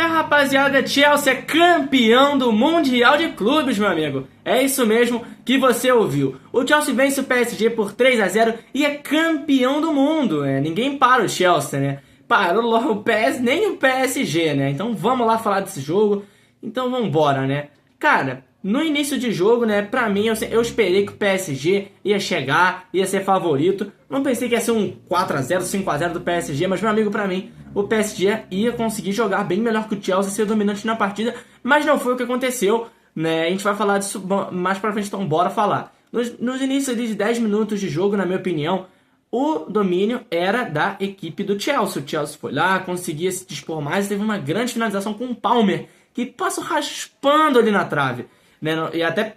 Rapaziada, Chelsea é campeão do Mundial de Clubes, meu amigo. É isso mesmo que você ouviu. O Chelsea vence o PSG por 3-0 e é campeão do mundo. Ninguém para o Chelsea, né? Parou logo o PS, nem o PSG, né? Então vamos lá falar desse jogo. Então vamos embora, né? Cara, no início de jogo, né? Pra mim, eu esperei que o PSG ia chegar, ia ser favorito. Não pensei que ia ser um 4-0, 5-0 do PSG, mas, meu amigo, pra mim, o PSG ia conseguir jogar bem melhor que o Chelsea, ser dominante na partida, mas não foi o que aconteceu, né? A gente vai falar disso mais pra frente, então bora falar. Nos inícios de 10 minutos de jogo, na minha opinião, o domínio era da equipe do Chelsea. O Chelsea foi lá, conseguia se dispor mais e teve uma grande finalização com o Palmer, que passou raspando ali na trave, né? E até,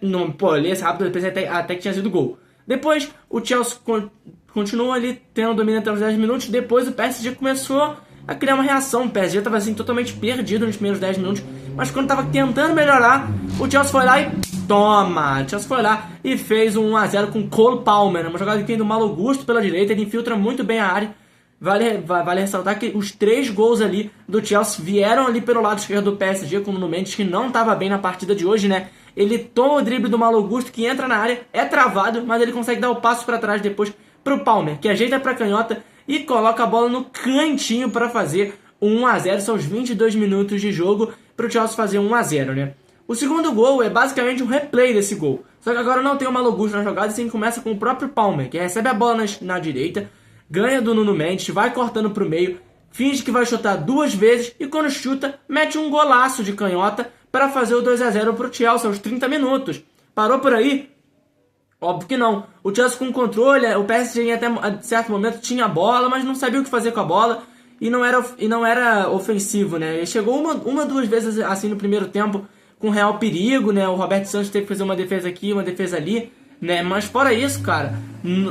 esse rápido, depois até que tinha sido gol. Depois, o Chelsea continuou ali tendo domínio até os 10 minutos. Depois, o PSG começou a criar uma reação. O PSG estava assim, totalmente perdido nos primeiros 10 minutos. Mas quando estava tentando melhorar, o Chelsea foi lá e toma! O Chelsea foi lá e fez um 1-0 com Cole Palmer, uma jogada que tem do Malo Gusto pela direita. Ele infiltra muito bem a área. Vale ressaltar que os 3 gols ali do Chelsea vieram ali pelo lado esquerdo do PSG, com o Nuno Mendes, que não estava bem na partida de hoje, né? Ele toma o drible do Malo Augusto, que entra na área, é travado, mas ele consegue dar o passo para trás depois pro Palmer, que ajeita pra canhota e coloca a bola no cantinho para fazer um 1-0. São os 22 minutos de jogo pro Chelsea fazer 1-0, né? O segundo gol é basicamente um replay desse gol. Só que agora não tem o Malo Augusto na jogada, e sim começa com o próprio Palmer, que recebe a bola na direita, ganha do Nuno Mendes, vai cortando pro meio, finge que vai chutar 2 vezes e quando chuta, mete um golaço de canhota para fazer o 2-0 pro Chelsea aos 30 minutos. Parou por aí? Óbvio que não. O Chelsea com controle, o PSG até certo momento tinha a bola, mas não sabia o que fazer com a bola e não era ofensivo, né? Ele chegou uma 2 vezes assim no primeiro tempo com real perigo, né? O Roberto Santos teve que fazer uma defesa aqui, uma defesa ali, né? Mas fora isso, cara,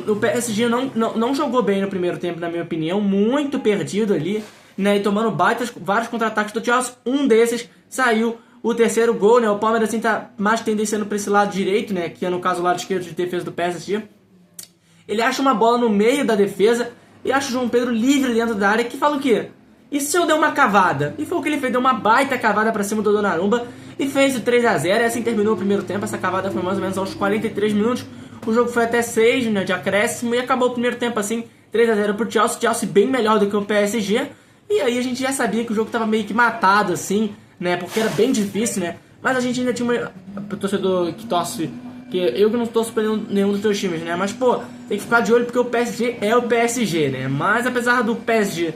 o PSG não jogou bem no primeiro tempo, na minha opinião, muito perdido ali, né? E tomando vários contra-ataques do Chelsea. Um desses saiu o terceiro gol, né? O Palmeiras assim tá mais tendenciando para esse lado direito, né? Que é no caso o lado esquerdo de defesa do PSG. Ele acha uma bola no meio da defesa e acha o João Pedro livre dentro da área, que fala o quê? E se eu der uma cavada? E foi o que ele fez, deu uma baita cavada para cima do Donnarumma e fez o 3-0, e assim terminou o primeiro tempo. Essa cavada foi mais ou menos aos 43 minutos. O jogo foi até 6, né, de acréscimo, e acabou o primeiro tempo assim, 3-0 pro Chelsea. Chelsea bem melhor do que o PSG. E aí a gente já sabia que o jogo estava meio que matado assim, né, porque era bem difícil, né, mas a gente ainda tinha um torcedor que torce, que eu que não torço pra nenhum dos teus times, né, mas pô, tem que ficar de olho porque o PSG é o PSG, né, mas apesar do PSG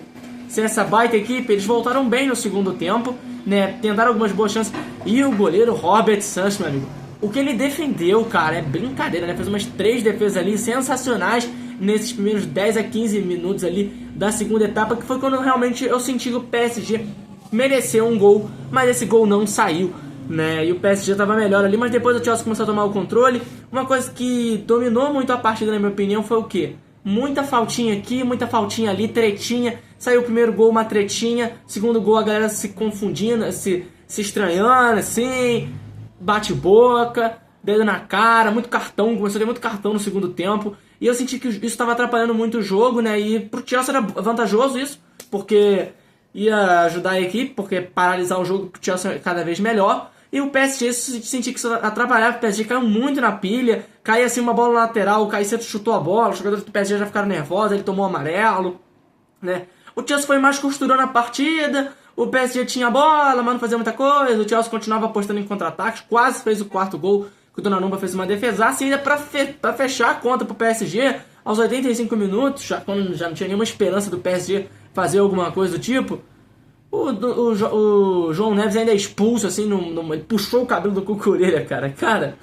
ser essa baita equipe, eles voltaram bem no segundo tempo, né, tentaram algumas boas chances, e o goleiro Robert Santos, meu amigo, o que ele defendeu, cara, é brincadeira, né, fez umas 3 defesas ali sensacionais nesses primeiros 10 a 15 minutos ali da segunda etapa, que foi quando realmente eu senti que o PSG mereceu um gol, mas esse gol não saiu, né? E o PSG estava melhor ali, mas depois o Chelsea começou a tomar o controle. Uma coisa que dominou muito a partida, na minha opinião, foi o quê? Muita faltinha aqui, muita faltinha ali, tretinha. Saiu o primeiro gol, uma tretinha. Segundo gol, a galera se confundindo, se estranhando, assim, bate-boca, dedo na cara, muito cartão. Começou a ter muito cartão no segundo tempo. E eu senti que isso estava atrapalhando muito o jogo, né? E pro Chelsea era vantajoso isso, porque ia ajudar a equipe, porque paralisar o jogo pro Chelsea é cada vez melhor. E o PSG senti que isso atrapalhava, o PSG caiu muito na pilha, caía assim uma bola lateral, o Caicedo chutou a bola, os jogadores do PSG já ficaram nervosos, ele tomou amarelo, né? O Chelsea foi mais costurando a partida, o PSG tinha a bola, mas não fazia muita coisa, o Chelsea continuava apostando em contra-ataques, quase fez o 4º gol, que o Donnarumma fez uma defesaça, e ainda pra fechar a conta pro PSG, aos 85 minutos, quando já não tinha nenhuma esperança do PSG fazer alguma coisa do tipo, o João Neves ainda é expulso, assim, ele puxou o cabelo do Cucurella, cara. Cara,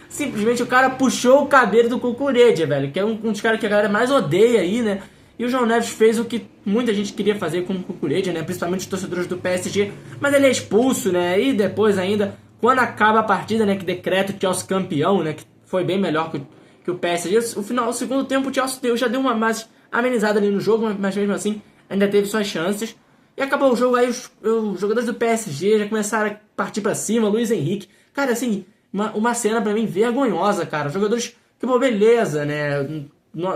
simplesmente o cara puxou o cabelo do Cucurella, velho, que é um dos caras que a galera mais odeia aí, né? E o João Neves fez o que muita gente queria fazer com o Cucurella, né? Principalmente os torcedores do PSG, mas ele é expulso, né? E depois ainda, quando acaba a partida, né, que decreta o Chelsea campeão, né, que foi bem melhor que o PSG, o segundo tempo o Chelsea já deu uma mais amenizada ali no jogo, mas mesmo assim ainda teve suas chances. E acabou o jogo, aí os jogadores do PSG já começaram a partir pra cima, Luiz Henrique. Cara, assim, uma cena pra mim vergonhosa, cara. Os jogadores, que pô, beleza, né?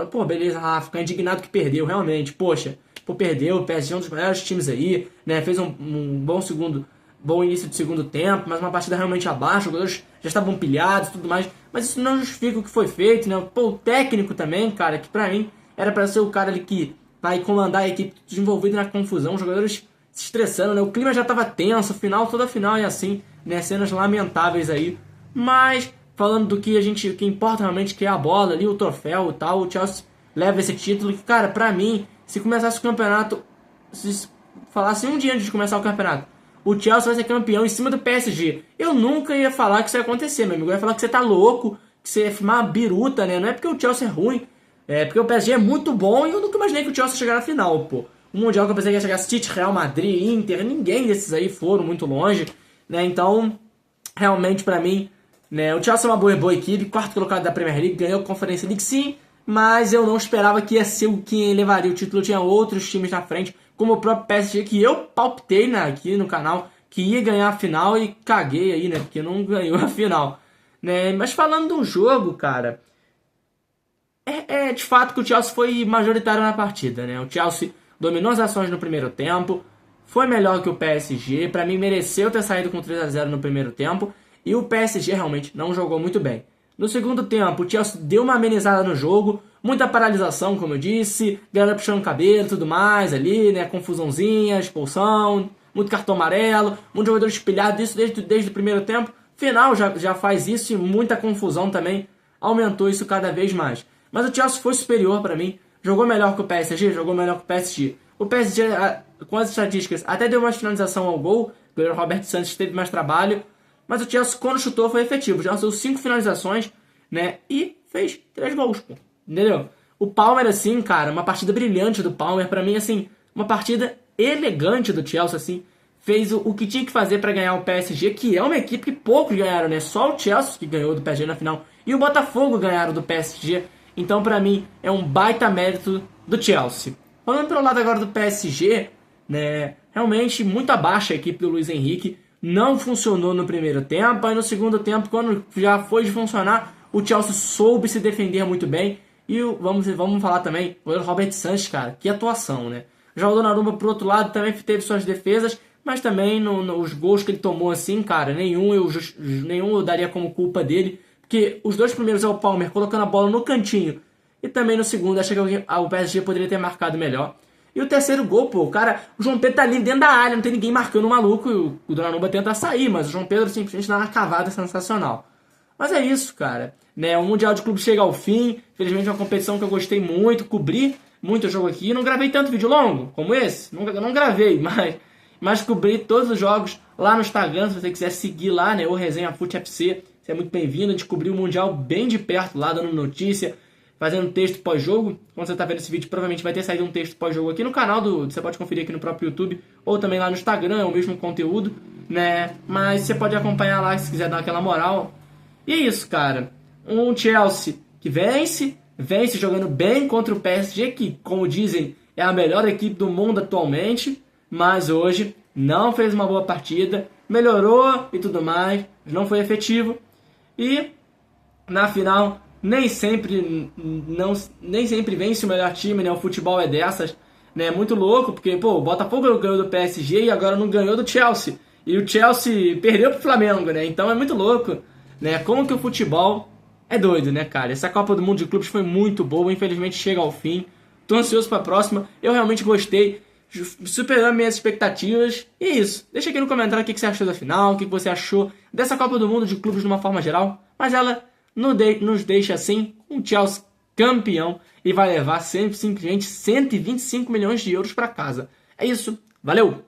Pô, beleza, ficar indignado que perdeu, realmente. Poxa, pô, perdeu, o PSG é um dos melhores times aí, né? Fez um bom início de segundo tempo, mas uma partida realmente abaixo, os jogadores já estavam pilhados e tudo mais, mas isso não justifica o que foi feito, né? Pô, o técnico também, cara, que pra mim era pra ser o cara ali que vai comandar a equipe desenvolvida na confusão, os jogadores se estressando, né? O clima já tava tenso, toda a final é assim, né? Cenas lamentáveis aí, mas falando do que que importa realmente, que é a bola ali, o troféu e tal, o Chelsea leva esse título, que, cara, pra mim, se começasse o campeonato, se falasse um dia antes de começar o campeonato, o Chelsea vai ser campeão em cima do PSG, eu nunca ia falar que isso ia acontecer, meu amigo. Eu ia falar que você tá louco, que você ia filmar uma biruta, né? Não é porque o Chelsea é ruim, é porque o PSG é muito bom e eu nunca imaginei que o Chelsea ia chegar na final, pô. O Mundial que eu pensei que ia chegar City, Real Madrid, Inter, ninguém desses aí foram muito longe, né? Então, realmente pra mim, né, o Chelsea é uma boa equipe, quarto colocado da Premier League, ganhou a Conference League sim, mas eu não esperava que ia ser o que levaria o título. Tinha outros times na frente, como o próprio PSG, que eu palpitei, né, aqui no canal, que ia ganhar a final e caguei aí, né, porque não ganhou a final, né. Mas falando do jogo, cara, é de fato que o Chelsea foi majoritário na partida, né. O Chelsea dominou as ações no primeiro tempo, foi melhor que o PSG, pra mim mereceu ter saído com 3-0 no primeiro tempo, e o PSG realmente não jogou muito bem. No segundo tempo, o Chelsea deu uma amenizada no jogo, muita paralisação, como eu disse, galera puxando o cabelo e tudo mais ali, né, confusãozinha, expulsão, muito cartão amarelo, muito jogador espelhado, isso desde o primeiro tempo. Final já faz isso e muita confusão também, aumentou isso cada vez mais. Mas o Chelsea foi superior pra mim, jogou melhor que o PSG, jogou melhor que o PSG. O PSG, com as estatísticas, até deu uma finalização ao gol, o Robert Santos teve mais trabalho, mas o Chelsea, quando chutou, foi efetivo. Já lançou 5 finalizações, né? E fez 3 gols, pô. Entendeu? O Palmer, assim, cara, uma partida brilhante do Palmer. Pra mim, assim, uma partida elegante do Chelsea, assim. Fez o que tinha que fazer pra ganhar o PSG, que é uma equipe que poucos ganharam, né? Só o Chelsea que ganhou do PSG na final. E o Botafogo ganharam do PSG. Então, pra mim, é um baita mérito do Chelsea. Falando pelo lado agora do PSG, né? Realmente, muito abaixo a equipe do Luiz Henrique. Não funcionou no primeiro tempo, aí no segundo tempo, quando já foi de funcionar, o Chelsea soube se defender muito bem. E vamos falar também, o Robert Sanches, cara, que atuação, né? Já o Donnarumma, por outro lado, também teve suas defesas, mas também os gols que ele tomou assim, cara, nenhum eu daria como culpa dele, porque os dois primeiros é o Palmer colocando a bola no cantinho, e também no segundo, acho que o PSG poderia ter marcado melhor. E o terceiro gol, pô, o João Pedro tá ali dentro da área, não tem ninguém marcando o maluco, e o Donnarumma tenta sair, mas o João Pedro simplesmente dá uma cavada sensacional. Mas é isso, cara, né, o Mundial de Clubes chega ao fim, infelizmente é uma competição que eu gostei muito, cobri muito jogo aqui, não gravei tanto vídeo longo como esse, não gravei, mas cobri todos os jogos lá no Instagram, se você quiser seguir lá, né, o Resenha Fute FC, você é muito bem-vindo, a gente cobriu o Mundial bem de perto lá, dando notícia, fazendo texto pós-jogo. Quando você está vendo esse vídeo, provavelmente vai ter saído um texto pós-jogo aqui no canal, você pode conferir aqui no próprio YouTube, ou também lá no Instagram, é o mesmo conteúdo, né? Mas você pode acompanhar lá se quiser dar aquela moral. E é isso, cara. Um Chelsea que vence jogando bem contra o PSG, que, como dizem, é a melhor equipe do mundo atualmente, mas hoje não fez uma boa partida, melhorou e tudo mais, não foi efetivo. E na final nem sempre vence o melhor time, né? O futebol é dessas, né? É muito louco, porque, pô, o Botafogo ganhou do PSG e agora não ganhou do Chelsea. E o Chelsea perdeu pro Flamengo, né? Então é muito louco, né? Como que o futebol é doido, né, cara? Essa Copa do Mundo de Clubes foi muito boa, infelizmente chega ao fim. Tô ansioso pra próxima. Eu realmente gostei, superou minhas expectativas. E é isso. Deixa aqui no comentário o que você achou da final, o que você achou dessa Copa do Mundo de Clubes de uma forma geral. Mas ela nos deixa assim, com o Chelsea campeão, e vai levar simplesmente 125 milhões de euros para casa. É isso, valeu!